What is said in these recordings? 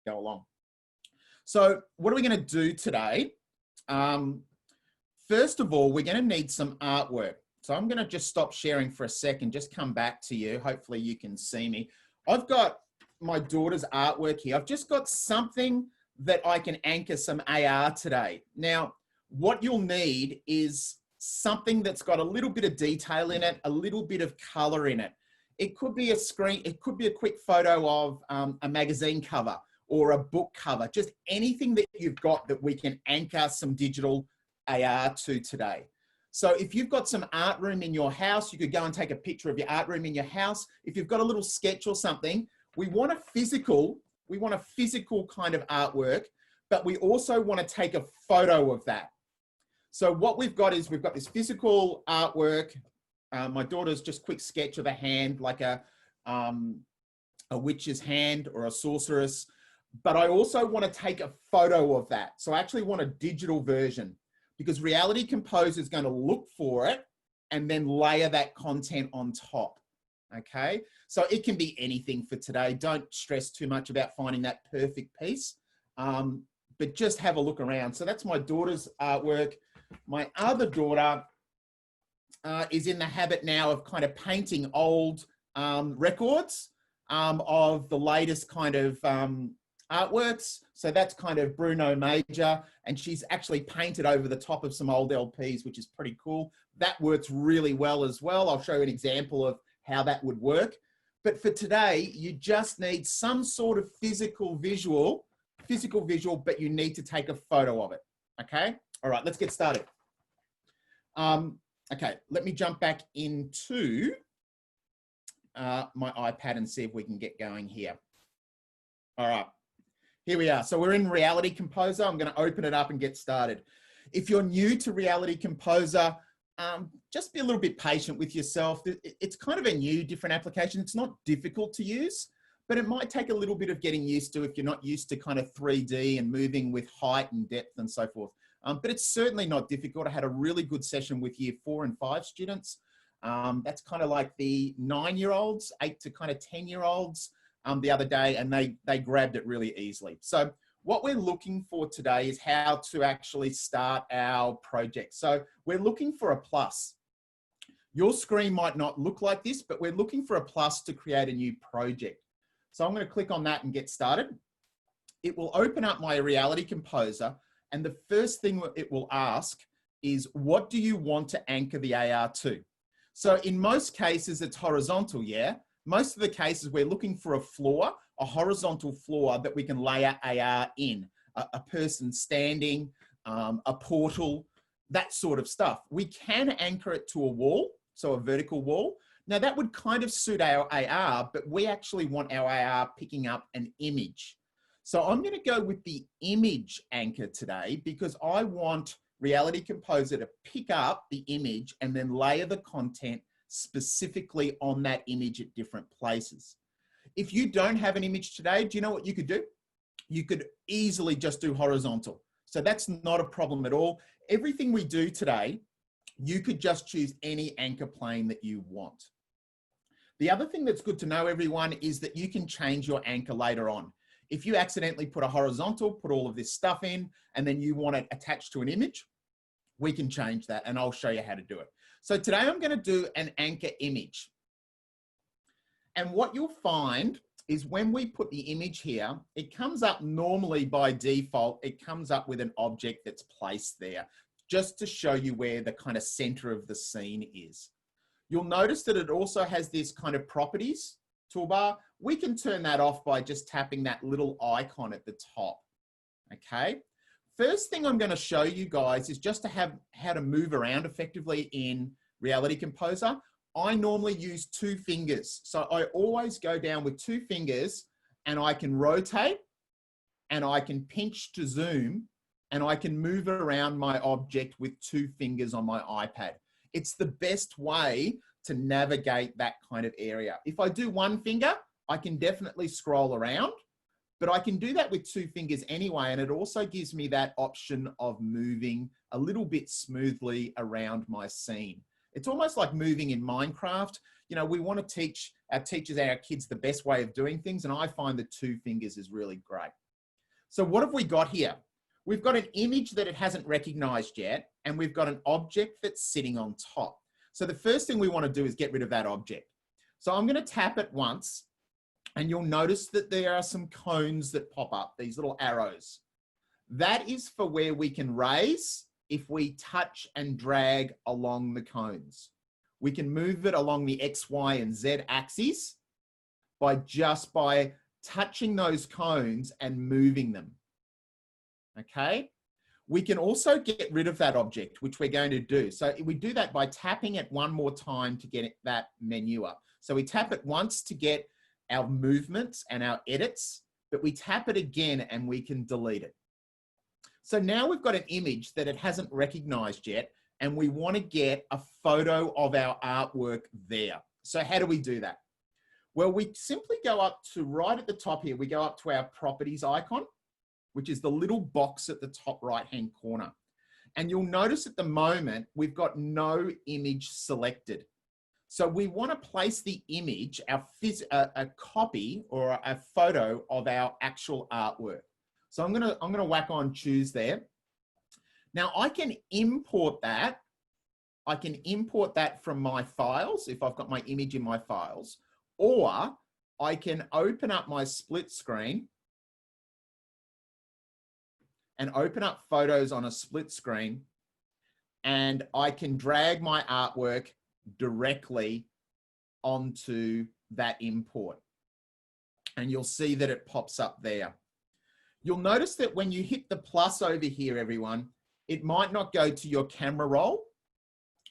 go along. So what are we going to do today? First of all, we're going to need some artwork. So I'm going to just stop sharing for a second, just come back to you. Hopefully you can see me. I've got my daughter's artwork here. I've just got something that I can anchor some AR today. Now, what you'll need is something that's got a little bit of detail in it, a little bit of color in it. It could be a screen, it could be a quick photo of a magazine cover or a book cover, just anything that you've got that we can anchor some digital AR to today. So if you've got some art room in your house, you could go and take a picture of your art room in your house. If you've got a little sketch or something, we want a physical kind of artwork, but we also want to take a photo of that. So what we've got is we've got this physical artwork. My daughter's just quick sketch of a hand, like a witch's hand or a sorceress. But I also want to take a photo of that. So I actually want a digital version, because Reality Composer is going to look for it and then layer that content on top. Okay, so it can be anything for today. Don't stress too much about finding that perfect piece, but just have a look around. So that's my daughter's artwork. My other daughter is in the habit now of kind of painting old records of the latest kind of artworks. So that's kind of Bruno Major, and she's actually painted over the top of some old LPs, which is pretty cool. That works really well as well. I'll show you an example of how that would work. But for today, you just need some sort of physical visual, but you need to take a photo of it. Okay. All right, let's get started. Okay, let me jump back into my iPad and see if we can get going here. All right. Here we are. So we're in Reality Composer. I'm going to open it up and get started. If you're new to Reality Composer, just be a little bit patient with yourself. It's kind of a new, different application. It's not difficult to use, but it might take a little bit of getting used to if you're not used to kind of 3D and moving with height and depth and so forth. But it's certainly not difficult. I had a really good session with year 4 and 5 students. That's kind of like the 9-year-olds, 8 to kind of 10-year-olds. The other day, and they grabbed it really easily. So what we're looking for today is how to actually start our project. So we're looking for a plus. Your screen might not look like this, but we're looking for a plus to create a new project. So I'm going to click on that and get started. It will open up my Reality Composer, and the first thing it will ask is, what do you want to anchor the AR to? So in most cases, it's horizontal, yeah? Most of the cases, we're looking for a floor, a horizontal floor that we can layer AR in, a person standing, a portal, that sort of stuff. We can anchor it to a wall, so a vertical wall. Now that would kind of suit our AR, but we actually want our AR picking up an image. So I'm going to go with the image anchor today, because I want Reality Composer to pick up the image and then layer the content specifically on that image at different places. If you don't have an image today, do you know what you could do? You could easily just do horizontal. So that's not a problem at all. Everything we do today, you could just choose any anchor plane that you want. The other thing that's good to know, everyone, is that you can change your anchor later on. If you accidentally put a horizontal, put all of this stuff in, and then you want it attached to an image, we can change that, and I'll show you how to do it. So today I'm going to do an anchor image. And what you'll find is when we put the image here, it comes up normally by default, it comes up with an object that's placed there, just to show you where the kind of center of the scene is. You'll notice that it also has this kind of properties toolbar. We can turn that off by just tapping that little icon at the top. Okay. First thing I'm going to show you guys is just to have how to move around effectively in Reality Composer. I normally use 2 fingers. So I always go down with 2 fingers, and I can rotate, and I can pinch to zoom, and I can move around my object with 2 fingers on my iPad. It's the best way to navigate that kind of area. If I do 1 finger, I can definitely scroll around, but I can do that with 2 fingers anyway. And it also gives me that option of moving a little bit smoothly around my scene. It's almost like moving in Minecraft. You know, we want to teach our teachers and our kids the best way of doing things. And I find the 2 fingers is really great. So what have we got here? We've got an image that it hasn't recognized yet, and we've got an object that's sitting on top. So the first thing we want to do is get rid of that object. So I'm going to tap it once, and you'll notice that there are some cones that pop up, these little arrows. That is for where we can raise if we touch and drag along the cones. We can move it along the X, Y, and Z axes by touching those cones and moving them. Okay? We can also get rid of that object, which we're going to do. So we do that by tapping it one more time to get that menu up. So we tap it once to get our movements and our edits, but we tap it again and we can delete it. So now we've got an image that it hasn't recognized yet, and we want to get a photo of our artwork there. So how do we do that? Well, we simply go up to right at the top here, we go up to our properties icon, which is the little box at the top right-hand corner. And you'll notice at the moment, we've got no image selected. So we want to place the image, a copy or a photo of our actual artwork. So I'm gonna whack on choose there. Now I can import that. I can import that from my files if I've got my image in my files, or I can open up my split screen and open up photos on a split screen, and I can drag my artwork directly onto that import. And you'll see that it pops up there. You'll notice that when you hit the plus over here, everyone, it might not go to your camera roll.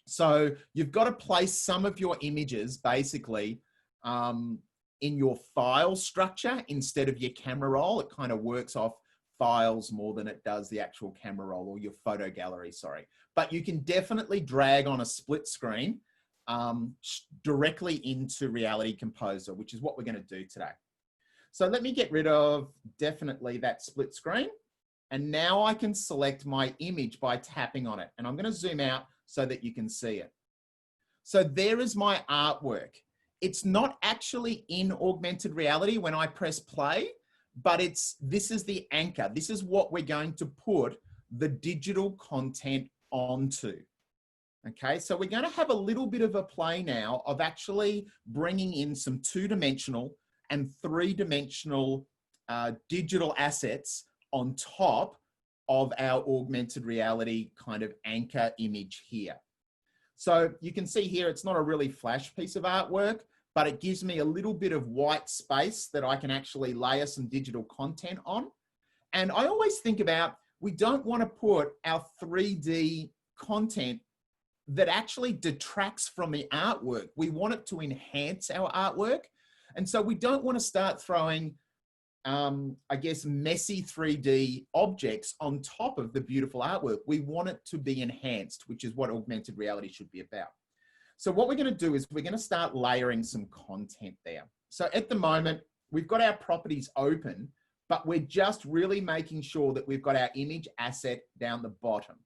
So you've got to place some of your images basically in your file structure instead of your camera roll. It kind of works off files more than it does the actual camera roll or your photo gallery, sorry. But you can definitely drag on a split screen directly into Reality Composer, which is what we're going to do today. So let me get rid of definitely that split screen. And now I can select my image by tapping on it. And I'm going to zoom out so that you can see it. So there is my artwork. It's not actually in augmented reality when I press play, but this is the anchor. This is what we're going to put the digital content onto. Okay, so we're going to have a little bit of a play now of actually bringing in some two-dimensional and three-dimensional digital assets on top of our augmented reality kind of anchor image here. So you can see here, it's not a really flash piece of artwork, but it gives me a little bit of white space that I can actually layer some digital content on. And I always think about, we don't want to put our 3D content that actually detracts from the artwork. We want it to enhance our artwork. And so we don't want to start throwing, I guess, messy 3D objects on top of the beautiful artwork. We want it to be enhanced, which is what augmented reality should be about. So what we're going to do is we're going to start layering some content there. So at the moment, we've got our properties open, but we're just really making sure that we've got our image asset down the bottom.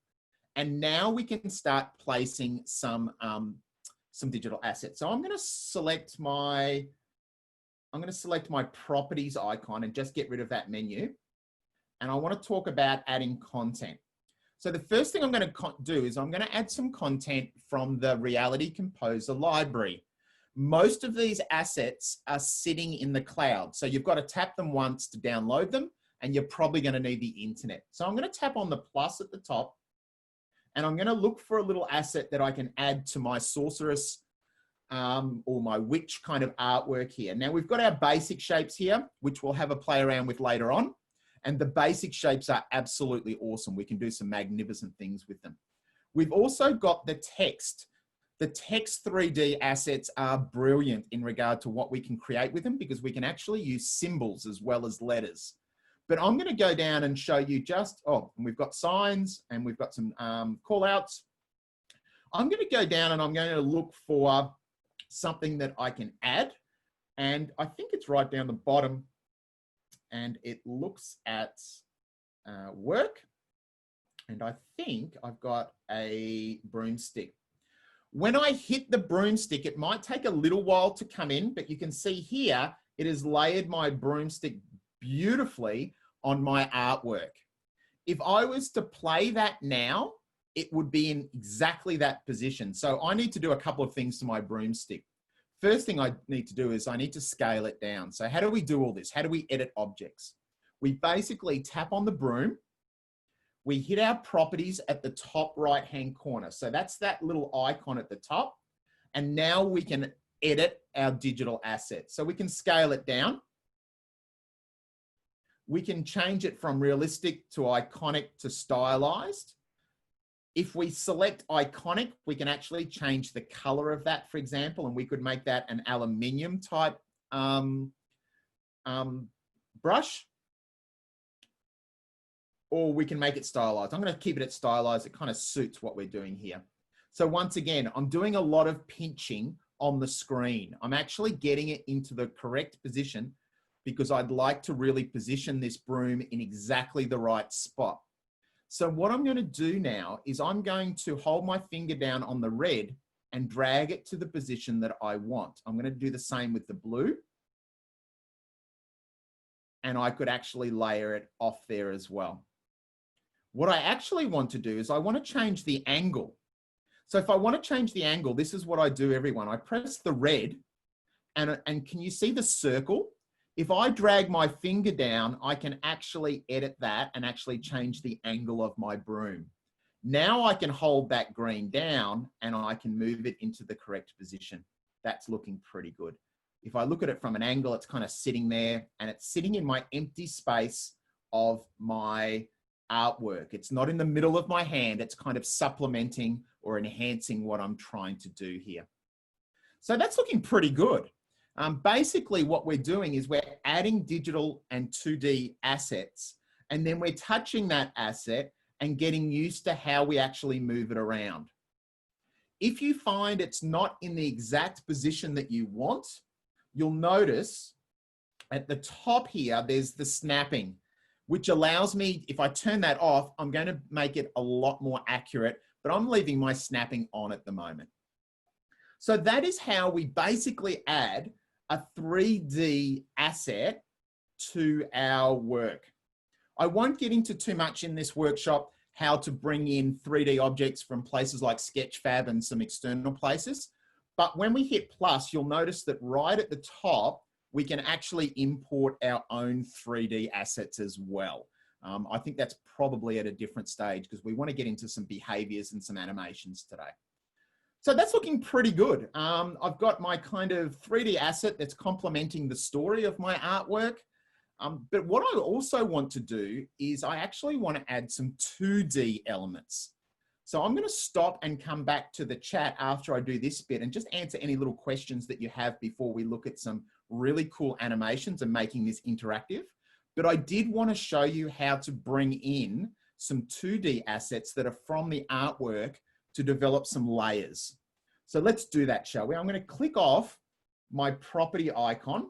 And now we can start placing some digital assets. So I'm going to select my properties icon and just get rid of that menu. And I want to talk about adding content. So the first thing I'm going to do is I'm going to add some content from the Reality Composer library. Most of these assets are sitting in the cloud. So you've got to tap them once to download them, and you're probably going to need the internet. So I'm going to tap on the plus at the top, and I'm going to look for a little asset that I can add to my sorceress or my witch kind of artwork here. Now we've got our basic shapes here, which we'll have a play around with later on. And the basic shapes are absolutely awesome. We can do some magnificent things with them. We've also got the text. The text 3D assets are brilliant in regard to what we can create with them, because we can actually use symbols as well as letters. But I'm going to go down and show you just, and we've got signs and we've got some call outs. I'm going to go down and I'm going to look for something that I can add. And I think it's right down the bottom. And it looks at work. And I think I've got a broomstick. When I hit the broomstick, it might take a little while to come in, but you can see here, it has layered my broomstick beautifully on my artwork. If I was to play that now, it would be in exactly that position. So I need to do a couple of things to my broomstick. First thing I need to do is I need to scale it down. So how do we do all this? How do we edit objects? We basically tap on the broom. We hit our properties at the top right-hand corner. So that's that little icon at the top. And now we can edit our digital asset. So we can scale it down. We can change it from realistic to iconic to stylized. If we select iconic, we can actually change the color of that, for example, and we could make that an aluminium type brush, or we can make it stylized. I'm going to keep it at stylized. It kind of suits what we're doing here. So once again, I'm doing a lot of pinching on the screen. I'm actually getting it into the correct position because I'd like to really position this broom in exactly the right spot. So what I'm going to do now is I'm going to hold my finger down on the red and drag it to the position that I want. I'm going to do the same with the blue. And I could actually layer it off there as well. What I actually want to do is I want to change the angle. So if I want to change the angle, this is what I do, everyone. I press the red and can you see the circle? If I drag my finger down, I can actually edit that and actually change the angle of my broom. Now I can hold that green down and I can move it into the correct position. That's looking pretty good. If I look at it from an angle, it's kind of sitting there and it's sitting in my empty space of my artwork. It's not in the middle of my hand. It's kind of supplementing or enhancing what I'm trying to do here. So that's looking pretty good. Basically what we're doing is we're adding digital and 2D assets, and then we're touching that asset and getting used to how we actually move it around. If you find it's not in the exact position that you want, you'll notice at the top here, there's the snapping, which allows me, if I turn that off, I'm going to make it a lot more accurate, but I'm leaving my snapping on at the moment. So that is how we basically add a 3D asset to our work. I won't get into too much in this workshop how to bring in 3D objects from places like Sketchfab and some external places. But when we hit plus, you'll notice that right at the top, we can actually import our own 3D assets as well. I think that's probably at a different stage because we want to get into some behaviors and some animations today. So that's looking pretty good. I've got my kind of 3D asset that's complementing the story of my artwork. But what I also want to do is I actually want to add some 2D elements. So I'm going to stop and come back to the chat after I do this bit and just answer any little questions that you have before we look at some really cool animations and making this interactive. But I did want to show you how to bring in some 2D assets that are from the artwork to develop some layers. So let's do that, shall we? I'm going to click off my property icon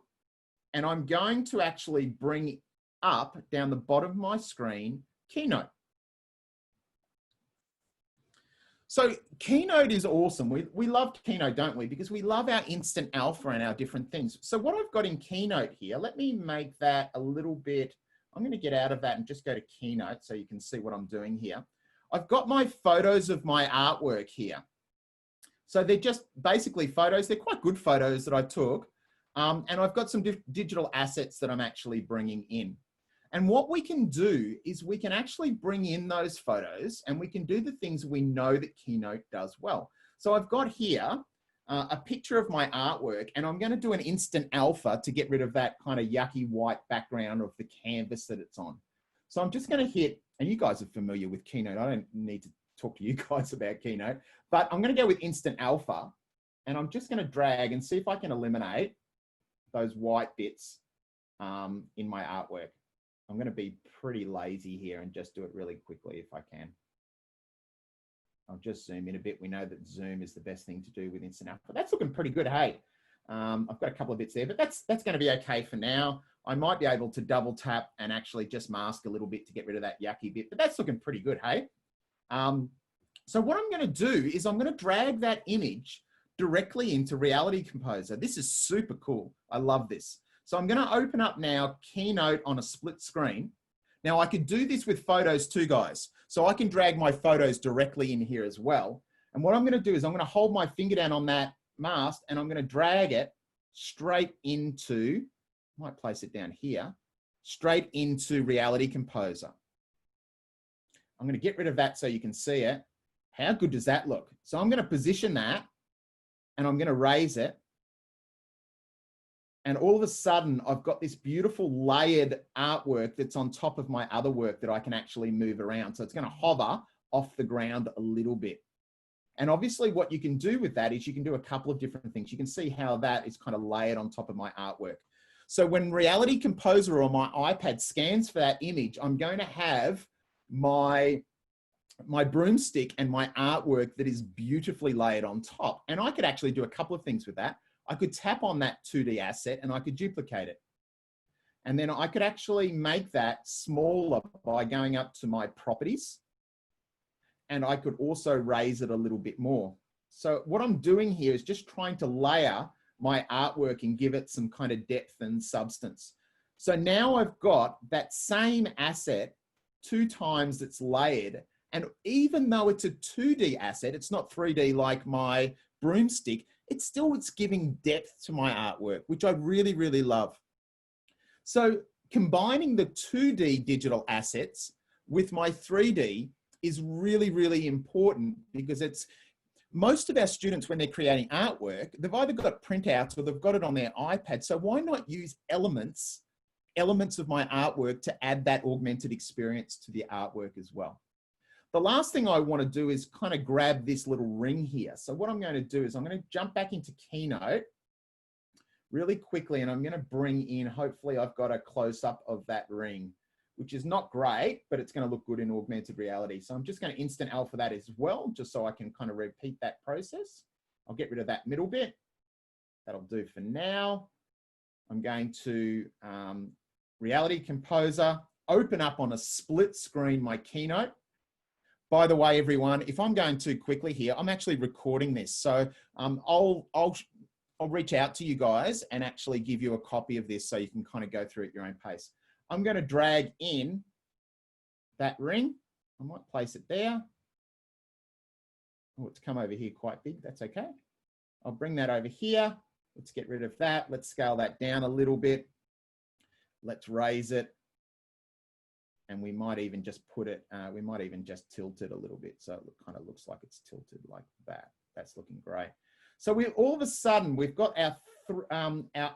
and I'm going to actually bring up down the bottom of my screen, Keynote. So Keynote is awesome. We love Keynote, don't we? Because we love our instant alpha and our different things. So what I've got in Keynote here, let me make that a little bit, I'm going to get out of that and just go to Keynote so you can see what I'm doing here. I've got my photos of my artwork here. So they're just basically photos. They're quite good photos that I took. And I've got some digital assets that I'm actually bringing in. And what we can do is we can actually bring in those photos and we can do the things we know that Keynote does well. So I've got here a picture of my artwork and I'm going to do an instant alpha to get rid of that kind of yucky white background of the canvas that it's on. So I'm just going to hit, and you guys are familiar with Keynote. I don't need to talk to you guys about Keynote, but I'm going to go with instant alpha and I'm just going to drag and see if I can eliminate those white bits in my artwork. I'm going to be pretty lazy here and just do it really quickly if I can. I'll just zoom in a bit. We know that zoom is the best thing to do with instant alpha. That's looking pretty good, hey? I've got a couple of bits there, but that's going to be okay for now. I might be able to double tap and actually just mask a little bit to get rid of that yucky bit, but that's looking pretty good, hey? So what I'm going to do is I'm going to drag that image directly into Reality Composer. This is super cool. I love this. So I'm going to open up now Keynote on a split screen. Now I could do this with photos too, guys. So I can drag my photos directly in here as well. And what I'm going to do is I'm going to hold my finger down on that mask and I'm going to drag it straight into, I might place it down here, straight into Reality Composer. I'm going to get rid of that so you can see it. How good does that look? So I'm going to position that and I'm going to raise it. And all of a sudden, I've got this beautiful layered artwork that's on top of my other work that I can actually move around. So it's going to hover off the ground a little bit. And obviously what you can do with that is you can do a couple of different things. You can see how that is kind of layered on top of my artwork. So when Reality Composer or my iPad scans for that image, I'm going to have my broomstick and my artwork that is beautifully layered on top. And I could actually do a couple of things with that. I could tap on that 2D asset and I could duplicate it. And then I could actually make that smaller by going up to my properties. And I could also raise it a little bit more. So what I'm doing here is just trying to layer my artwork and give it some kind of depth and substance. So now I've got that same asset 2 times it's layered. And even though it's a 2D asset, it's not 3D like my broomstick, it's giving depth to my artwork, which I really, really love. So combining the 2D digital assets with my 3D is really, really important because most of our students, when they're creating artwork, they've either got printouts or they've got it on their iPad. So why not use elements of my artwork to add that augmented experience to the artwork as well? The last thing I want to do is kind of grab this little ring here. So what I'm going to do is I'm going to jump back into Keynote really quickly and I'm going to bring in, hopefully I've got a close up of that ring, which is not great, but it's going to look good in augmented reality. So I'm just going to instant alpha that as well, just so I can kind of repeat that process. I'll get rid of that middle bit. That'll do for now. I'm going to Reality Composer, open up on a split screen my Keynote. By the way, everyone, if I'm going too quickly here, I'm actually recording this. So I'll reach out to you guys and actually give you a copy of this so you can kind of go through at your own pace. I'm going to drag in that ring. I might place it there. Oh, it's come over here quite big. That's okay. I'll bring that over here. Let's get rid of that. Let's scale that down a little bit. Let's raise it. And we might even just put it, we might even just tilt it a little bit. So it kind of looks like it's tilted like that. That's looking great. So all of a sudden, we've got our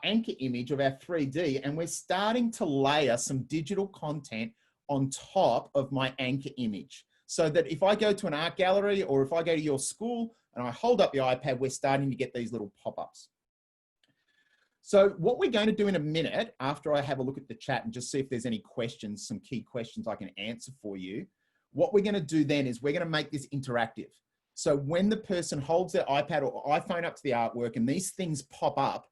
anchor image of our 3D, and we're starting to layer some digital content on top of my anchor image. So that if I go to an art gallery or if I go to your school and I hold up the iPad, we're starting to get these little pop-ups. So what we're going to do in a minute, after I have a look at the chat and just see if there's any questions, some key questions I can answer for you, what we're going to do then is we're going to make this interactive. So when the person holds their iPad or iPhone up to the artwork and these things pop up,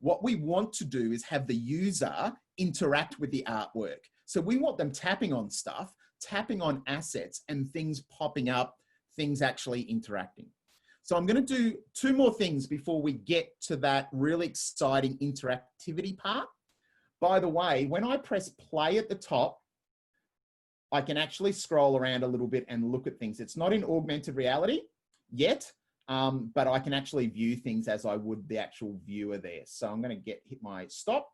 what we want to do is have the user interact with the artwork. So we want them tapping on stuff, tapping on assets and things popping up, things actually interacting. So I'm going to do 2 more things before we get to that really exciting interactivity part. By the way, when I press play at the top, I can actually scroll around a little bit and look at things. It's not in augmented reality yet, but I can actually view things as I would the actual viewer there. So I'm going to hit my stop,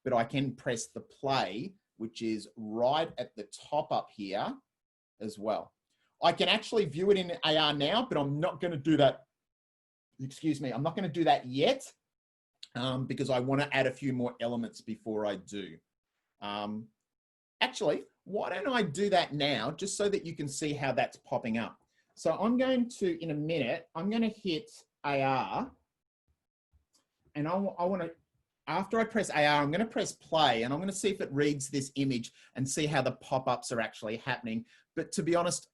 but I can press the play, which is right at the top up here as well. I can actually view it in AR now, but I'm not going to do that. Excuse me. I'm not going to do that yet because I want to add a few more elements before I do. Actually, why don't I do that now just so that you can see how that's popping up. So I'm going to, in a minute, I'm going to hit AR and I want to, after I press AR, I'm going to press play and I'm going to see if it reads this image and see how the pop-ups are actually happening. But to be honest,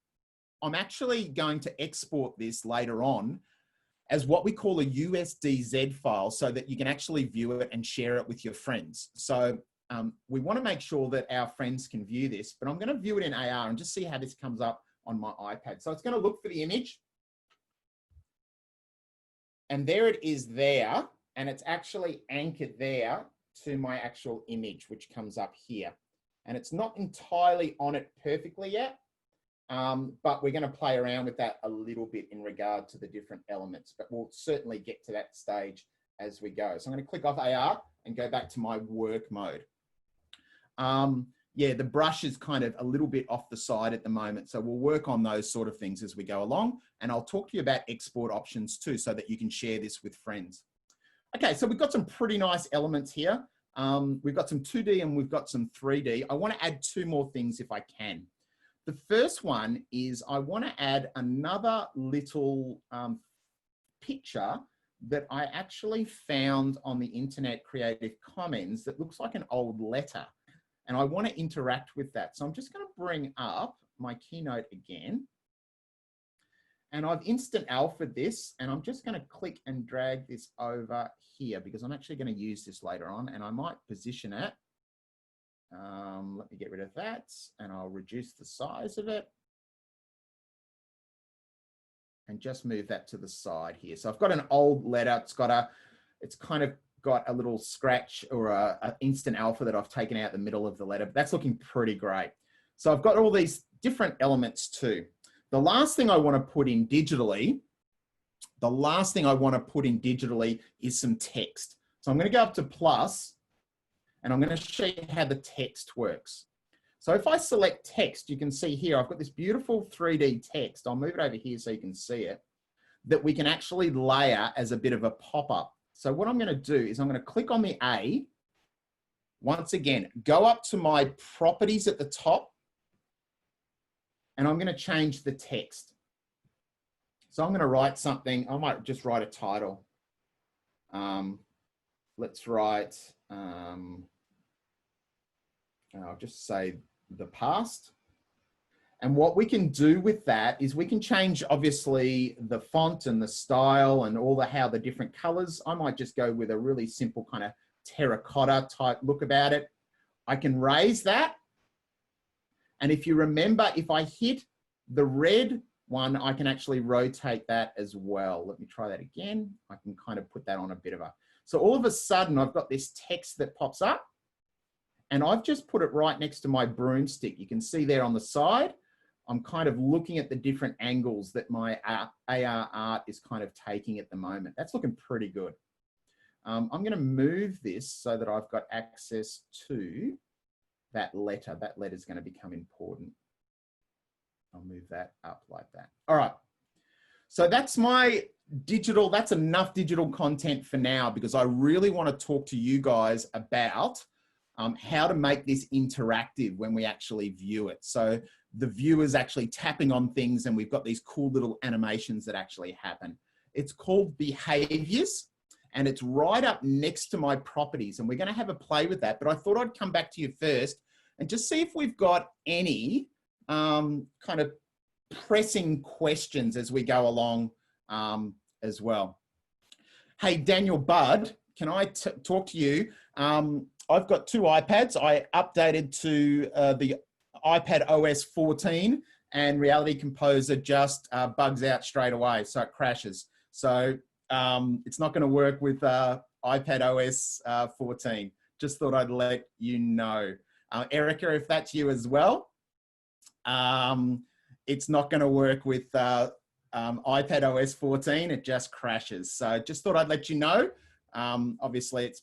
I'm actually going to export this later on as what we call a USDZ file so that you can actually view it and share it with your friends. So we want to make sure that our friends can view this, but I'm going to view it in AR and just see how this comes up on my iPad. So it's going to look for the image. And there it is there. And it's actually anchored there to my actual image, which comes up here. And it's not entirely on it perfectly yet, but we're going to play around with that a little bit in regard to the different elements, but we'll certainly get to that stage as we go. So I'm going to click off AR and go back to my work mode. Yeah, the brush is kind of a little bit off the side at the moment. So we'll work on those sort of things as we go along. And I'll talk to you about export options too, so that you can share this with friends. Okay, so we've got some pretty nice elements here. We've got some 2D and we've got some 3D. I want to add two more things if I can. The first one is I want to add another little picture that I actually found on the Internet Creative Commons that looks like an old letter. And I want to interact with that. So I'm just going to bring up my Keynote again. And I've instant alpha'd this, and I'm just going to click and drag this over here because I'm actually going to use this later on, and I might position it. Let me get rid of that, and I'll reduce the size of it. And just move that to the side here. So I've got an old letter. It's kind of got a little scratch or a instant alpha that I've taken out the middle of the letter, but that's looking pretty great. So I've got all these different elements too. The last thing I want to put in digitally, is some text. So I'm going to go up to plus, and I'm going to show you how the text works. So if I select text, you can see here, I've got this beautiful 3D text. I'll move it over here so you can see it, that we can actually layer as a bit of a pop-up. So what I'm going to do is I'm going to click on the A. Once again, go up to my properties at the top, and I'm going to change the text. So I'm going to write something. I might just write a title. Let's write, I'll just say the past. And what we can do with that is we can change, obviously, the font and the style and all how the different colors. I might just go with a really simple kind of terracotta type look about it. I can raise that. And if you remember, if I hit the red one, I can actually rotate that as well. Let me try that again. I can kind of put that on a bit of a... So all of a sudden, I've got this text that pops up, and I've just put it right next to my broomstick. You can see there on the side, I'm kind of looking at the different angles that my AR art is kind of taking at the moment. That's looking pretty good. I'm going to move this so that I've got access to that letter. That letter is going to become important. I'll move that up like that. All right. So that's my digital, that's enough digital content for now, because I really want to talk to you guys about how to make this interactive when we actually view it. So the viewer's actually tapping on things, and we've got these cool little animations that actually happen. It's called behaviors, and it's right up next to my properties, and we're going to have a play with that. But I thought I'd come back to you first and just see if we've got any kind of pressing questions as we go along as well. Hey, Daniel Budd, can I talk to you? I've got two iPads. I updated to the iPad OS 14, and Reality Composer just bugs out straight away, so it crashes. So it's not going to work with iPad OS 14. Just thought I'd let you know. Erica, if that's you as well, it's not going to work with iPad OS 14. It just crashes. So just thought I'd let you know. Obviously, it's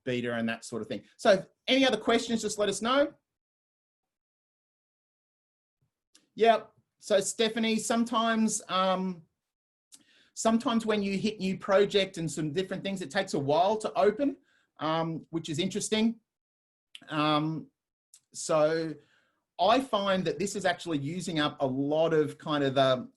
beta and that sort of thing. So any other questions, just let us know. Yeah. So Stephanie, sometimes when you hit new project and some different things, it takes a while to open, which is interesting. So I find that this is actually using up a lot of kind of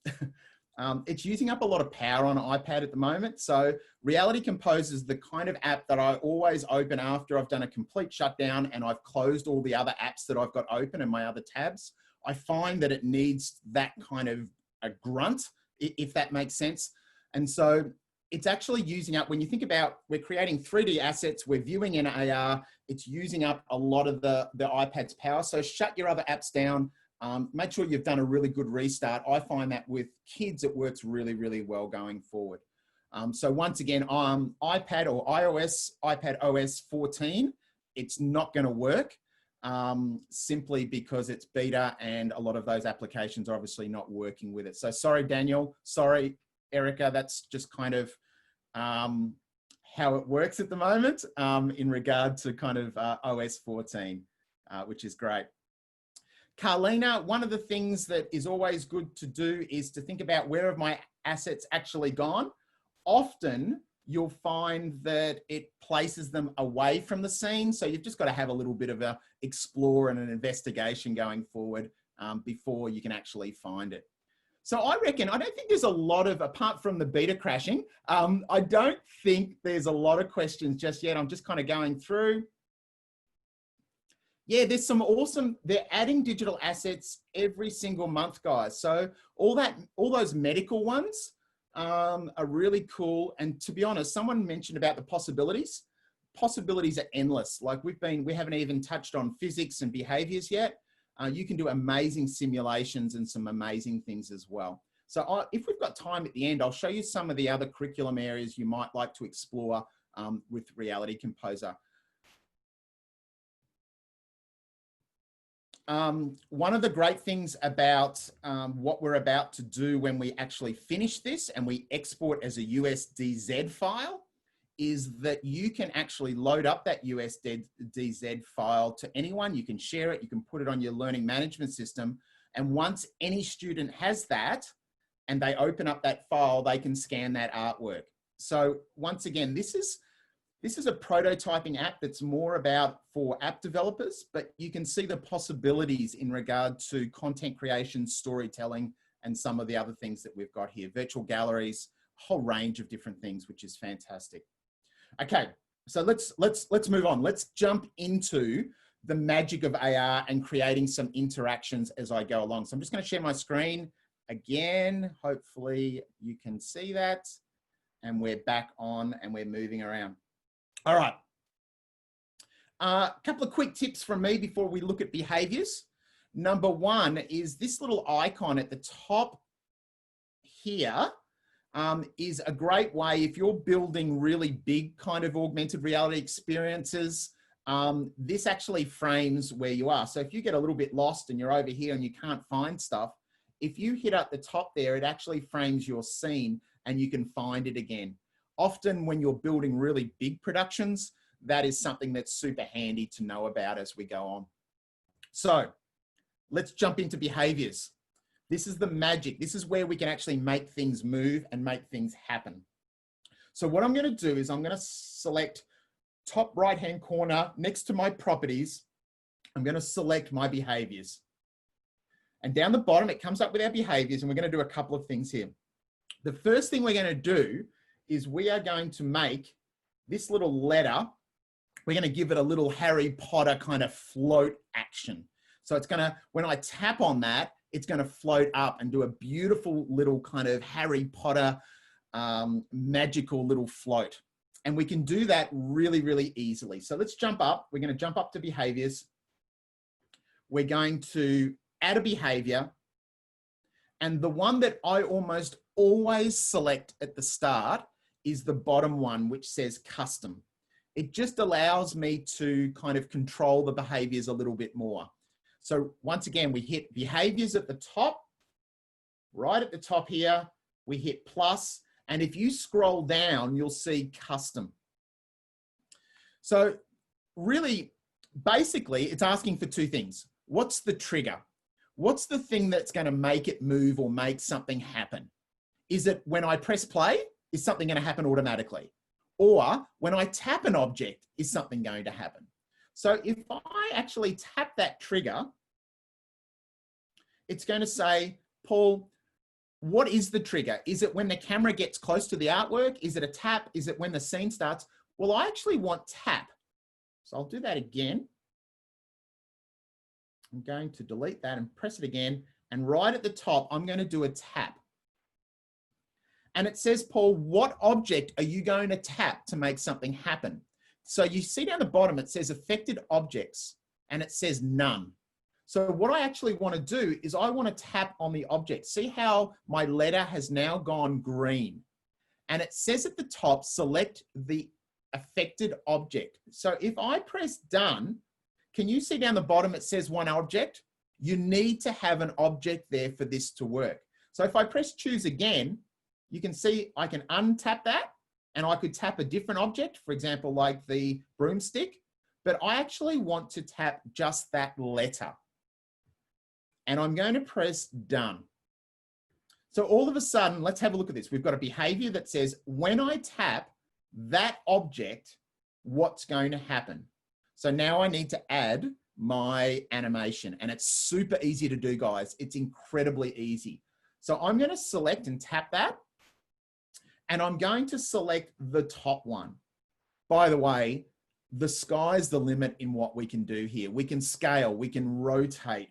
it's using up a lot of power on an iPad at the moment. So Reality Composer is the kind of app that I always open after I've done a complete shutdown and I've closed all the other apps that I've got open and my other tabs. I find that it needs that kind of a grunt, if that makes sense. And so it's actually using up, when you think about, we're creating 3D assets, we're viewing in AR, it's using up a lot of the iPad's power. So shut your other apps down. Make sure you've done a really good restart. I find that with kids, it works really, really well going forward. So once again, iPad or iOS, iPad OS 14, it's not going to work. simply because it's beta and a lot of those applications are obviously not working with it. So sorry, Daniel. Sorry, Erica. That's just kind of how it works at the moment in regard to kind of OS 14, which is great. Carlina, one of the things that is always good to do is to think about where have my assets actually gone. Often you'll find that it places them away from the scene. So you've just got to have a little bit of a explore and an investigation going forward before you can actually find it. So I reckon, I don't think there's a lot of, apart from the beta crashing, I don't think there's a lot of questions just yet. I'm just kind of going through. Yeah, there's some awesome, they're adding digital assets every single month, guys. So all those medical ones are really cool. And to be honest, someone mentioned about the possibilities. Possibilities are endless. Like we haven't even touched on physics and behaviors yet. You can do amazing simulations and some amazing things as well. So if we've got time at the end, I'll show you some of the other curriculum areas you might like to explore with Reality Composer. One of the great things about what we're about to do when we actually finish this and we export as a USDZ file is that you can actually load up that USDZ file to anyone. You can share it, you can put it on your learning management system. And once any student has that and they open up that file, they can scan that artwork. So once again, this is a prototyping app that's more about for app developers, but you can see the possibilities in regard to content creation, storytelling, and some of the other things that we've got here, virtual galleries, a whole range of different things, which is fantastic. Okay, so let's move on. Let's jump into the magic of AR and creating some interactions as I go along. So I'm just going to share my screen again. Hopefully you can see that. And we're back on and we're moving around. All right. A couple of quick tips from me before we look at behaviors. Number one is this little icon at the top here is a great way if you're building really big kind of augmented reality experiences. This actually frames where you are. So if you get a little bit lost and you're over here and you can't find stuff, if you hit at the top there, it actually frames your scene and you can find it again. Often when you're building really big productions, that is something that's super handy to know about as we go on. So let's jump into behaviors. This is the magic. This is where we can actually make things move and make things happen. So what I'm going to do is I'm going to select top right-hand corner next to my properties. I'm going to select my behaviors. And down the bottom, it comes up with our behaviors, and we're going to do a couple of things here. The first thing we're going to do is we are going to make this little letter, we're going to give it a little Harry Potter kind of float action. So it's going to, when I tap on that, it's going to float up and do a beautiful little kind of Harry Potter magical little float. And we can do that really, really easily. So let's jump up. We're going to jump up to behaviors. We're going to add a behavior. And the one that I almost always select at the start is the bottom one, which says custom. It just allows me to kind of control the behaviors a little bit more. So once again, we hit behaviors at the top, right at the top here, we hit plus, and if you scroll down, you'll see custom. So really, basically, it's asking for two things. What's the trigger? What's the thing that's going to make it move or make something happen? Is it when I press play, is something going to happen automatically? Or when I tap an object, is something going to happen? So if I actually tap that trigger, it's going to say, Paul, what is the trigger? Is it when the camera gets close to the artwork? Is it a tap? Is it when the scene starts? Well, I actually want tap. So I'll do that again. I'm going to delete that and press it again. And right at the top, I'm going to do a tap. And it says, Paul, what object are you going to tap to make something happen? So you see down the bottom, it says affected objects and it says none. So what I actually want to do is I want to tap on the object. See how my letter has now gone green, and it says at the top, select the affected object. So if I press done, can you see down the bottom it says one object? You need to have an object there for this to work. So if I press choose again, you can see I can untap that and I could tap a different object, for example, like the broomstick, but I actually want to tap just that letter. And I'm going to press done. So all of a sudden, let's have a look at this. We've got a behavior that says, when I tap that object, what's going to happen? So now I need to add my animation, and it's super easy to do, guys. It's incredibly easy. So I'm going to select and tap that, and I'm going to select the top one. By the way, the sky's the limit in what we can do here. We can scale, we can rotate,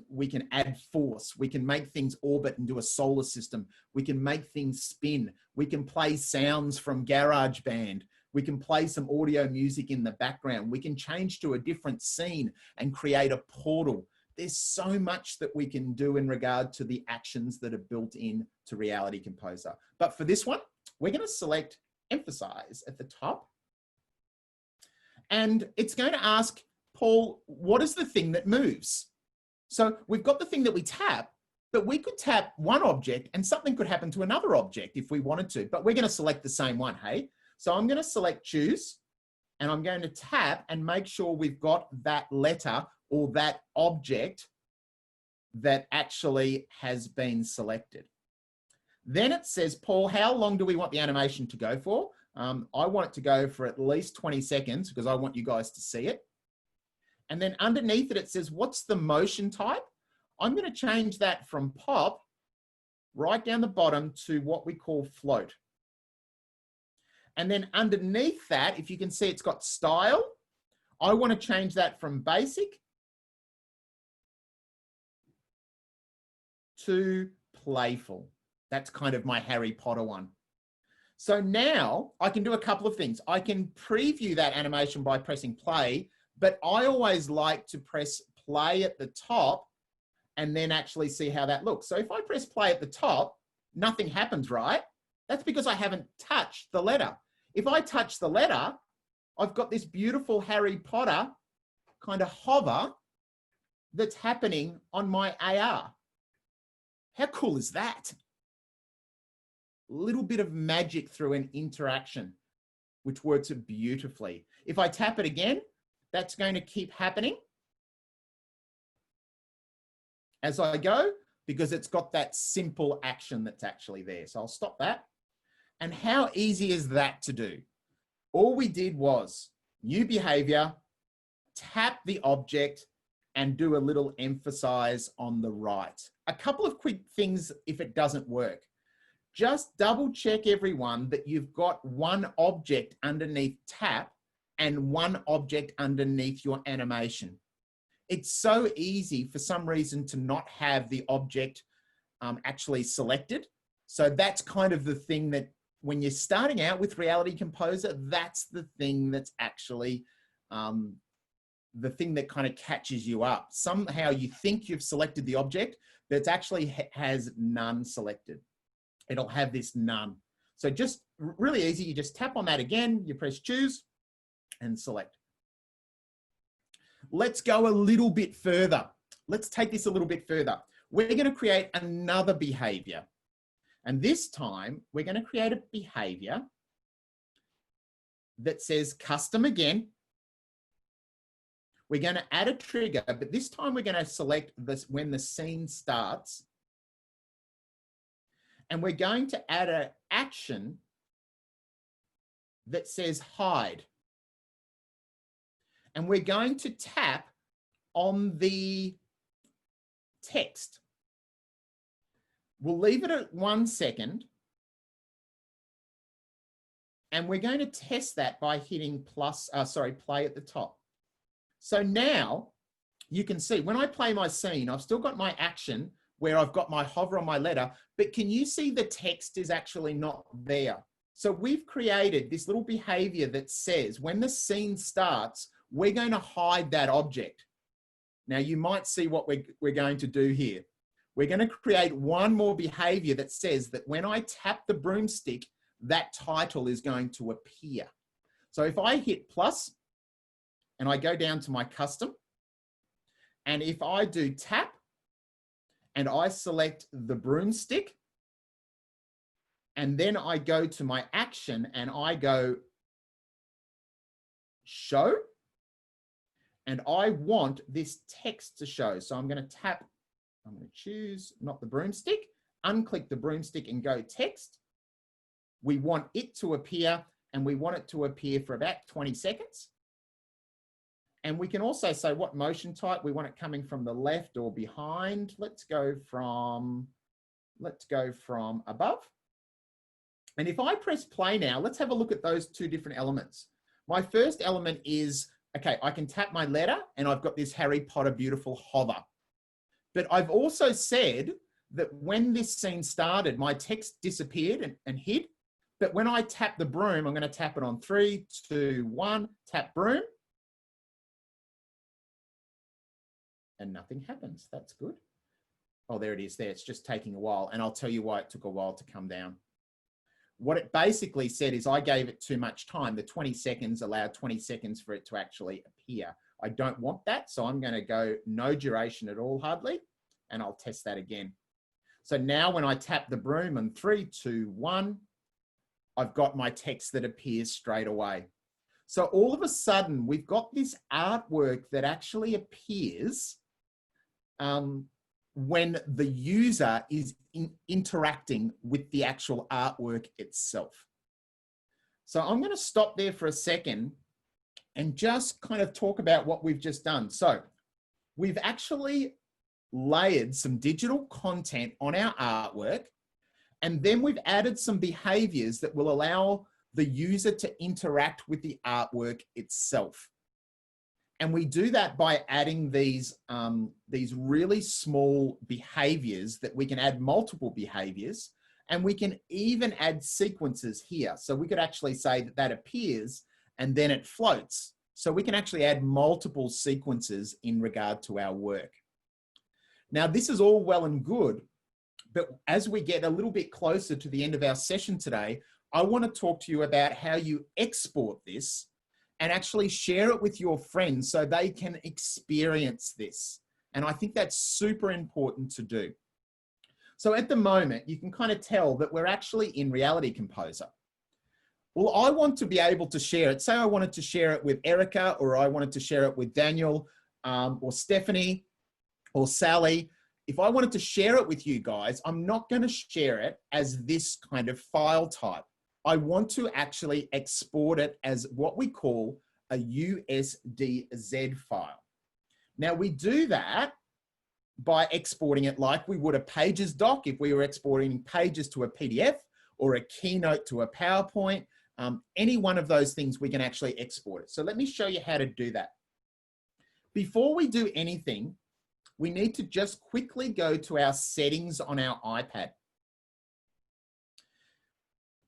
we can add force, we can make things orbit and do a solar system. We can make things spin. We can play sounds from GarageBand. We can play some audio music in the background. We can change to a different scene and create a portal. There's so much that we can do in regard to the actions that are built in to Reality Composer. But for this one, we're going to select Emphasize at the top. And it's going to ask, Paul, what is the thing that moves? So we've got the thing that we tap, but we could tap one object and something could happen to another object if we wanted to, but we're going to select the same one, hey? So I'm going to select choose, and I'm going to tap and make sure we've got that letter or that object that actually has been selected. Then it says, Paul, how long do we want the animation to go for? I want it to go for at least 20 seconds because I want you guys to see it. And then underneath it, it says, what's the motion type? I'm going to change that from pop right down the bottom to what we call float. And then underneath that, if you can see it's got style, I want to change that from basic to playful. That's kind of my Harry Potter one. So now I can do a couple of things. I can preview that animation by pressing play, but I always like to press play at the top and then actually see how that looks. So if I press play at the top, nothing happens, right? That's because I haven't touched the letter. If I touch the letter, I've got this beautiful Harry Potter kind of hover that's happening on my AR. How cool is that? Little bit of magic through an interaction, which works beautifully. If I tap it again, that's going to keep happening as I go because it's got that simple action that's actually there. So I'll stop that. And how easy is that to do? All we did was new behavior, tap the object, and do a little emphasize on the right. A couple of quick things if it doesn't work. Just double check everyone that you've got one object underneath tap and one object underneath your animation. It's so easy for some reason to not have the object actually selected. So that's kind of the thing that when you're starting out with Reality Composer, that's the thing that's actually the thing that kind of catches you up. Somehow you think you've selected the object, but it actually has none selected. It'll have this none. So just really easy. You just tap on that again, you press choose and select. Let's go a little bit further. Let's take this a little bit further. We're going to create another behavior. And this time we're going to create a behavior that says custom again. We're going to add a trigger, but this time we're going to select this when the scene starts. And we're going to add an action that says hide. And we're going to tap on the text. We'll leave it at 1 second. And we're going to test that by hitting play at the top. So now you can see when I play my scene, I've still got my action where I've got my hover on my letter, but can you see the text is actually not there? So we've created this little behavior that says when the scene starts, we're going to hide that object. Now you might see what we're going to do here. We're going to create one more behavior that says that when I tap the broomstick, that title is going to appear. So if I hit plus and I go down to my custom, And if I do tap and I select the broomstick, and then I go to my action and I go show, and I want this text to show. So I'm going to tap, I'm going to choose not the broomstick, unclick the broomstick and go text. We want it to appear, and we want it to appear for about 20 seconds. And we can also say what motion type. We want it coming from the left or behind. Let's go from above. And if I press play now, let's have a look at those two different elements. My first element is, okay, I can tap my letter and I've got this Harry Potter beautiful hover. But I've also said that when this scene started, my text disappeared and hid. But when I tap the broom, I'm going to tap it on 3, 2, 1, tap broom. And nothing happens. That's good. Oh, there it is there. It's just taking a while. And I'll tell you why it took a while to come down. What it basically said is I gave it too much time. The 20 seconds allowed 20 seconds for it to actually appear. I don't want that. So I'm going to go no duration at all, hardly. And I'll test that again. So now when I tap the broom on 3, 2, 1, I've got my text that appears straight away. So all of a sudden, we've got this artwork that actually appears when the user is interacting with the actual artwork itself. So I'm going to stop there for a second and just kind of talk about what we've just done. So we've actually layered some digital content on our artwork, and then we've added some behaviors that will allow the user to interact with the artwork itself. And we do that by adding these really small behaviors that we can add multiple behaviors, and we can even add sequences here. So we could actually say that that appears and then it floats. So we can actually add multiple sequences in regard to our work. Now, this is all well and good, but as we get a little bit closer to the end of our session today, I want to talk to you about how you export this and actually share it with your friends so they can experience this. And I think that's super important to do. So at the moment, you can kind of tell that we're actually in Reality Composer. Well, I want to be able to share it. Say I wanted to share it with Erica, or I wanted to share it with Daniel, or Stephanie, or Sally. If I wanted to share it with you guys, I'm not going to share it as this kind of file type. I want to actually export it as what we call a USDZ file. Now we do that by exporting it like we would a Pages doc if we were exporting Pages to a PDF or a Keynote to a PowerPoint. Any one of those things we can actually export it. So let me show you how to do that. Before we do anything, we need to just quickly go to our settings on our iPad.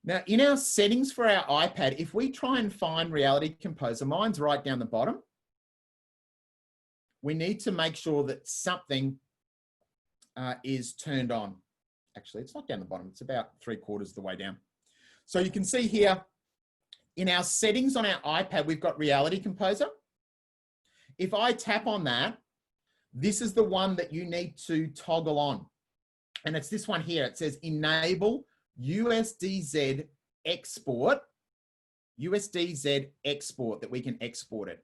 Now, in our settings for our iPad, if we try and find Reality Composer, mine's right down the bottom. We need to make sure that something is turned on. Actually, it's not down the bottom. It's about 3/4 of the way down. So you can see here in our settings on our iPad, we've got Reality Composer. If I tap on that, this is the one that you need to toggle on. And it's this one here. It says enable USDZ export, USDZ export, that we can export it.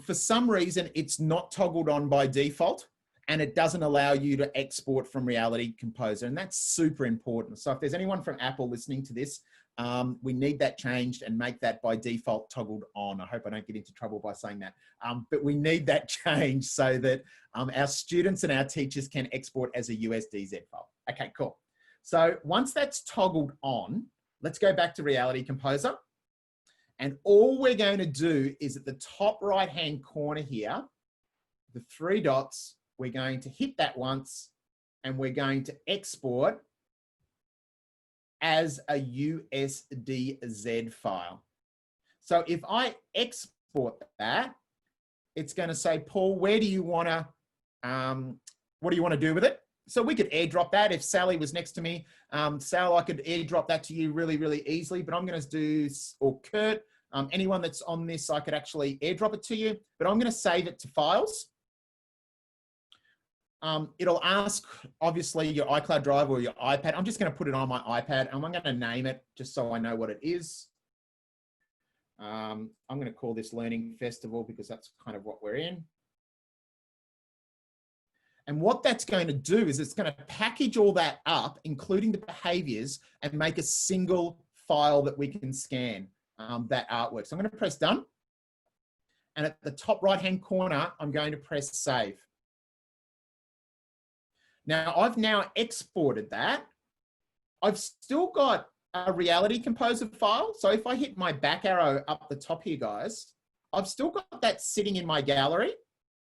For some reason, it's not toggled on by default, and it doesn't allow you to export from Reality Composer, and that's super important. So if there's anyone from Apple listening to this, we need that changed and make that by default toggled on. I hope I don't get into trouble by saying that, but we need that changed so that our students and our teachers can export as a USDZ file. Okay, cool. So once that's toggled on, let's go back to Reality Composer. And all we're going to do is at the top right-hand corner here, the 3 dots, we're going to hit that once and we're going to export as a USDZ file. So if I export that, it's going to say, Paul, where do you want to, what do you want to do with it? So we could airdrop that. If Sally was next to me, Sal, I could airdrop that to you really, really easily, but I'm going to do, or Kurt, anyone that's on this, I could actually airdrop it to you, but I'm going to save it to files. It'll ask, obviously, your iCloud Drive or your iPad. I'm just going to put it on my iPad, and I'm going to name it just so I know what it is. I'm going to call this Learning Festival because that's kind of what we're in. And what that's going to do is it's going to package all that up, including the behaviors, and make a single file that we can scan that artwork. So I'm going to press done. And at the top right-hand corner, I'm going to press save. Now, I've now exported that. I've still got a Reality Composer file. So if I hit my back arrow up the top here, guys, I've still got that sitting in my gallery.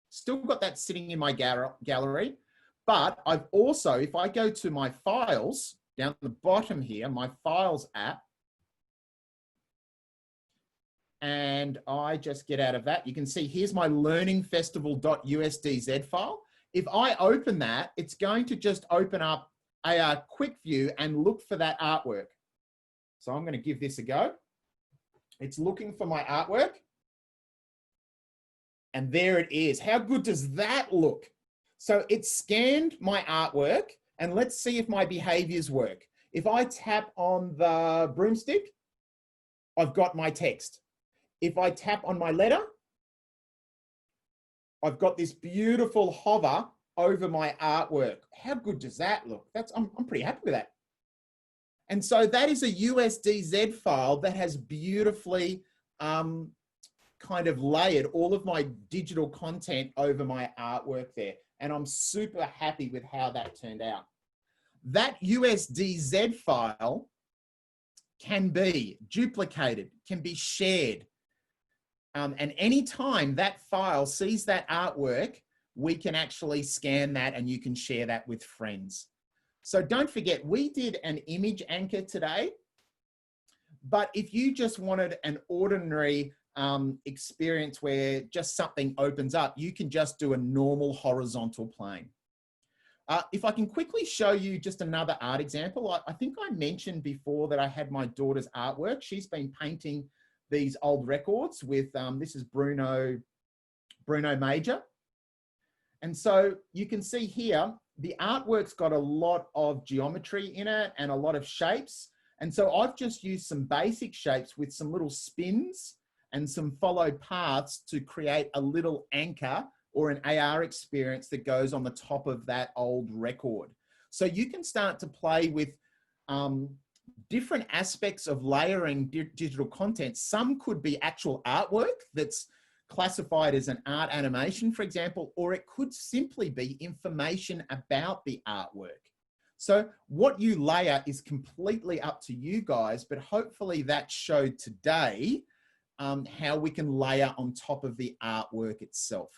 Still got that sitting in my gallery. But I've also, if I go to my files, down the bottom here, my Files app, and I just get out of that, you can see here's my learningfestival.usdz file. If I open that, it's going to just open up a quick view and look for that artwork. So I'm going to give this a go. It's looking for my artwork. And there it is. How good does that look? So it scanned my artwork, and let's see if my behaviors work. If I tap on the broomstick, I've got my text. If I tap on my letter, I've got this beautiful hover over my artwork. How good does that look? I'm pretty happy with that. And so that is a USDZ file that has beautifully kind of layered all of my digital content over my artwork there. And I'm super happy with how that turned out. That USDZ file can be duplicated, can be shared. And anytime that file sees that artwork, we can actually scan that and you can share that with friends. So don't forget, we did an image anchor today, but if you just wanted an ordinary experience where just something opens up, you can just do a normal horizontal plane. If I can quickly show you just another art example, I think I mentioned before that I had my daughter's artwork. She's been painting these old records with, this is Bruno Major. And so you can see here, the artwork's got a lot of geometry in it and a lot of shapes. And so I've just used some basic shapes with some little spins and some followed paths to create a little anchor or an AR experience that goes on the top of that old record. So you can start to play with different aspects of layering digital content. Some could be actual artwork that's classified as an art animation, for example, or it could simply be information about the artwork. So what you layer is completely up to you guys, but hopefully that showed today how we can layer on top of the artwork itself.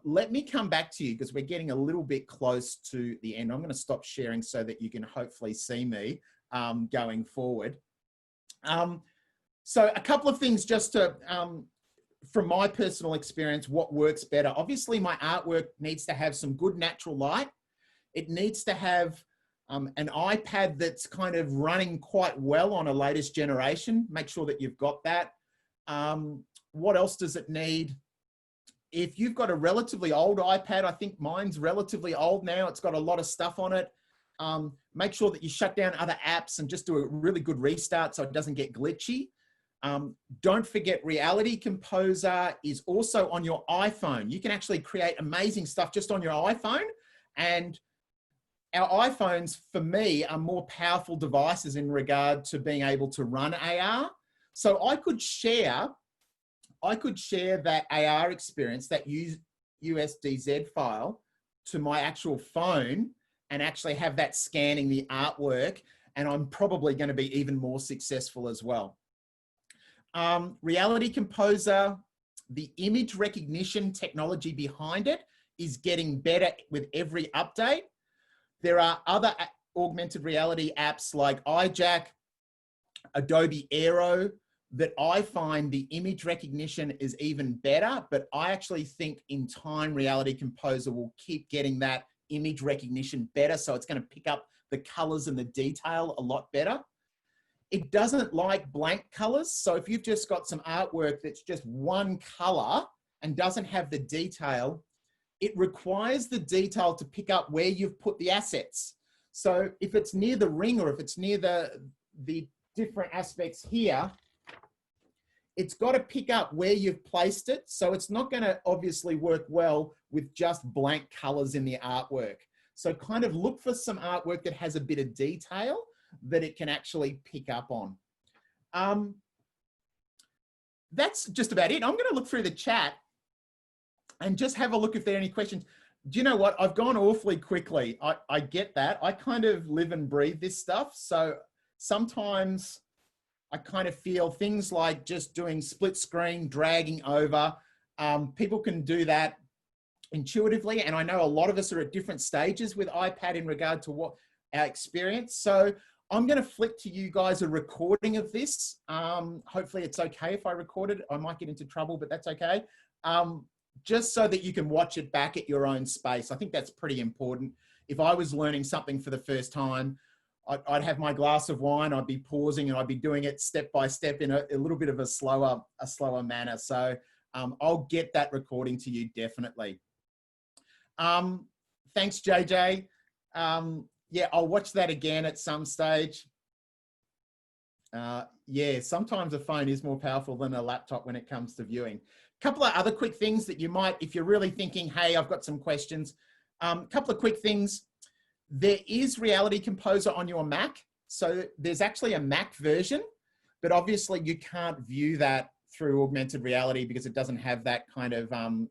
Let me come back to you because we're getting a little bit close to the end. I'm going to stop sharing so that you can hopefully see me going forward. So a couple of things just to, from my personal experience, what works better. Obviously, my artwork needs to have some good natural light. It needs to have an iPad that's kind of running quite well on a latest generation. Make sure that you've got that. What else does it need? If you've got a relatively old iPad, I think mine's relatively old now. It's got a lot of stuff on it. Make sure that you shut down other apps and just do a really good restart so it doesn't get glitchy. Don't forget, Reality Composer is also on your iPhone. You can actually create amazing stuff just on your iPhone. And our iPhones, for me, are more powerful devices in regard to being able to run AR. So I could share that AR experience, that USDZ file, to my actual phone and actually have that scanning the artwork. And I'm probably going to be even more successful as well. Reality Composer, the image recognition technology behind it is getting better with every update. There are other augmented reality apps like iJack, Adobe Aero, that I find the image recognition is even better, but I actually think in time, Reality Composer will keep getting that image recognition better. So it's going to pick up the colors and the detail a lot better. It doesn't like blank colors. So if you've just got some artwork that's just one color and doesn't have the detail, it requires the detail to pick up where you've put the assets. So if it's near the ring or if it's near the different aspects here, it's got to pick up where you've placed it. So it's not going to obviously work well with just blank colors in the artwork. So kind of look for some artwork that has a bit of detail that it can actually pick up on. That's just about it. I'm going to look through the chat and just have a look if there are any questions. Do you know what? I've gone awfully quickly. I get that. I kind of live and breathe this stuff. So sometimes I kind of feel things like just doing split screen, dragging over. People can do that intuitively. And I know a lot of us are at different stages with iPad in regard to what our experience. So I'm going to flick to you guys a recording of this. Hopefully it's okay if I record it. I might get into trouble, but that's okay. Just so that you can watch it back at your own space. I think that's pretty important. If I was learning something for the first time, I'd have my glass of wine, I'd be pausing and I'd be doing it step by step in a little bit of a slower manner. So I'll get that recording to you definitely. Thanks, JJ. Yeah, I'll watch that again at some stage. Yeah, sometimes a phone is more powerful than a laptop when it comes to viewing. A couple of other quick things that you might, if you're really thinking, hey, I've got some questions. A couple of quick things. There is Reality Composer on your Mac. So there's actually a Mac version, but obviously you can't view that through augmented reality because it doesn't have that kind of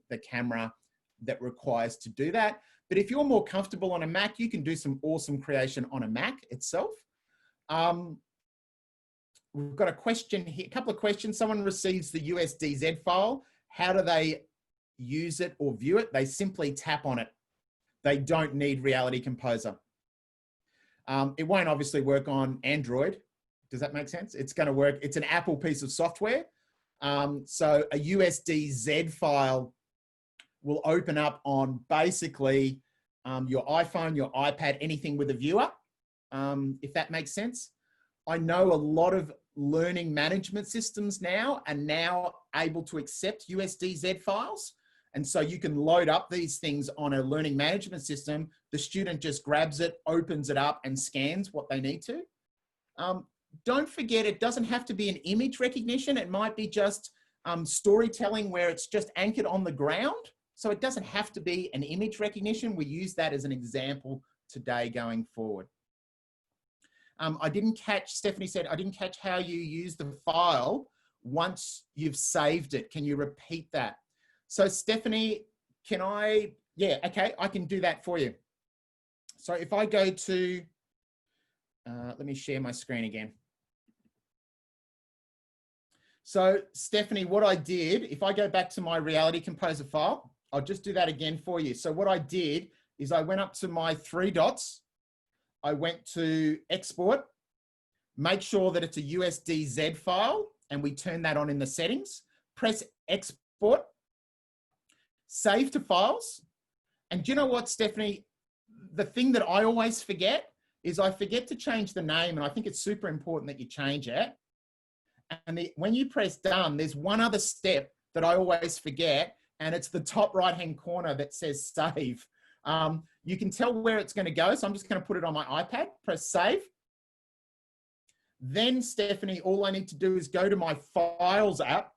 the camera that requires to do that. But if you're more comfortable on a Mac, you can do some awesome creation on a Mac itself. We've got a question here, a couple of questions. Someone receives the USDZ file. How do they use it or view it? They simply tap on it. They don't need Reality Composer. It won't obviously work on Android. Does that make sense? It's going to work. It's an Apple piece of software. So a USDZ file will open up on basically your iPhone, your iPad, anything with a viewer, if that makes sense. I know a lot of learning management systems now are now able to accept USDZ files. And so you can load up these things on a learning management system. The student just grabs it, opens it up and scans what they need to. Don't forget, it doesn't have to be an image recognition. It might be just storytelling where it's just anchored on the ground. So it doesn't have to be an image recognition. We use that as an example today going forward. I didn't catch, Stephanie said, I didn't catch how you use the file once you've saved it. Can you repeat that? So Stephanie, can I, yeah, okay, I can do that for you. So if I go to, let me share my screen again. So Stephanie, what I did, if I go back to my Reality Composer file, I'll just do that again for you. So what I did is I went up to my three dots. I went to export, make sure that it's a USDZ file, and we turn that on in the settings. Press export, save to files. And do you know what, Stephanie? The thing that I always forget is I forget to change the name, and I think it's super important that you change it. And when you press done, there's one other step that I always forget, and it's the top right-hand corner that says save. You can tell where it's going to go, so I'm just going to put it on my iPad, press save. Then, Stephanie, all I need to do is go to my Files app,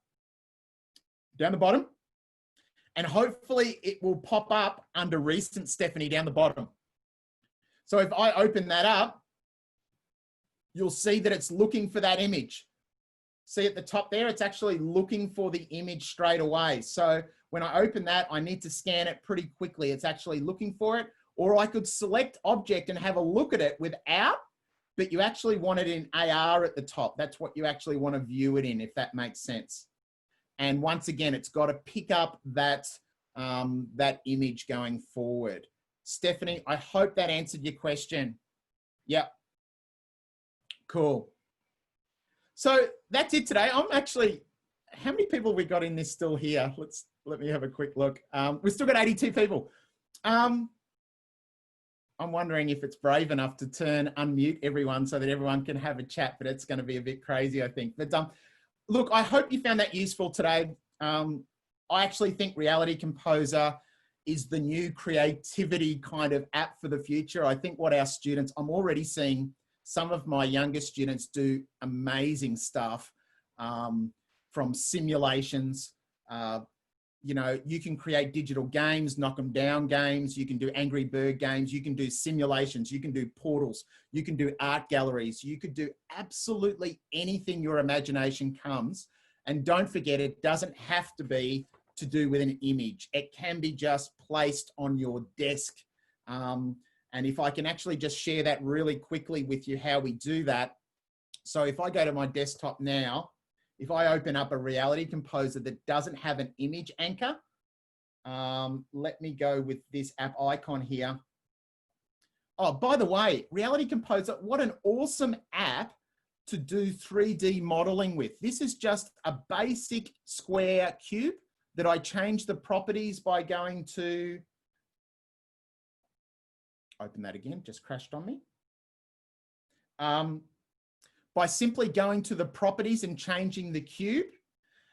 down the bottom, and hopefully it will pop up under Recent, Stephanie, down the bottom. So if I open that up, you'll see that it's looking for that image. See at the top there, it's actually looking for the image straight away. So when I open that, I need to scan it pretty quickly. It's actually looking for it. Or I could select object and have a look at it without, but you actually want it in AR at the top. That's what you actually want to view it in, if that makes sense. And once again, it's got to pick up that, that image going forward. Stephanie, I hope that answered your question. Yep. Cool. So that's it today. I'm actually, how many people have we got in this still here? Let me have a quick look. We've still got 82 people. I'm wondering if it's brave enough to unmute everyone so that everyone can have a chat, but it's going to be a bit crazy, I think. But look, I hope you found that useful today. I actually think Reality Composer is the new creativity kind of app for the future. I think what our students, I'm already seeing some of my younger students do amazing stuff, from simulations. You know, you can create digital games, knock 'em down games. You can do Angry Bird games. You can do simulations. You can do portals. You can do art galleries. You could do absolutely anything your imagination comes. And don't forget, it doesn't have to be to do with an image. It can be just placed on your desk. And if I can actually just share that really quickly with you, how we do that. So if I go to my desktop now, if I open up a reality composer that doesn't have an image anchor, let me go with this app icon here. Oh, by the way, Reality Composer, what an awesome app to do 3D modeling with. This is just a basic square cube that I changed the properties by going to, open that again, just crashed on me. By simply going to the properties and changing the cube.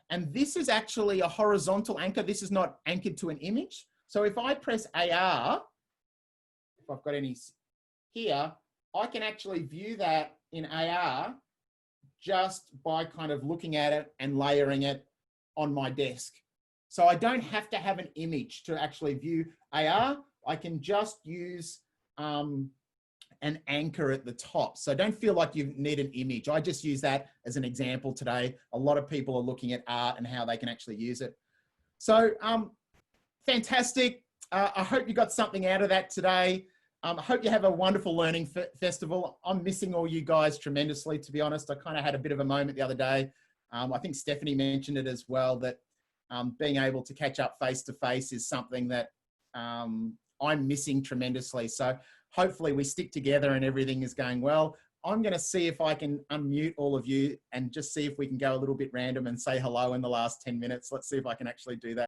And this is actually a horizontal anchor. This is not anchored to an image. So if I press AR, if I've got any here, I can actually view that in AR just by kind of looking at it and layering it on my desk. So I don't have to have an image to actually view AR. I can just use an anchor at the top. So don't feel like you need an image. I just use that as an example today. A lot of people are looking at art and how they can actually use it. So fantastic. I hope you got something out of that today. I hope you have a wonderful learning festival. I'm missing all you guys tremendously, to be honest. I kind of had a bit of a moment the other day. I think Stephanie mentioned it as well, that being able to catch up face to face is something that I'm missing tremendously. So hopefully we stick together and everything is going well. I'm going to see if I can unmute all of you and just see if we can go a little bit random and say hello in the last 10 minutes. Let's see if I can actually do that.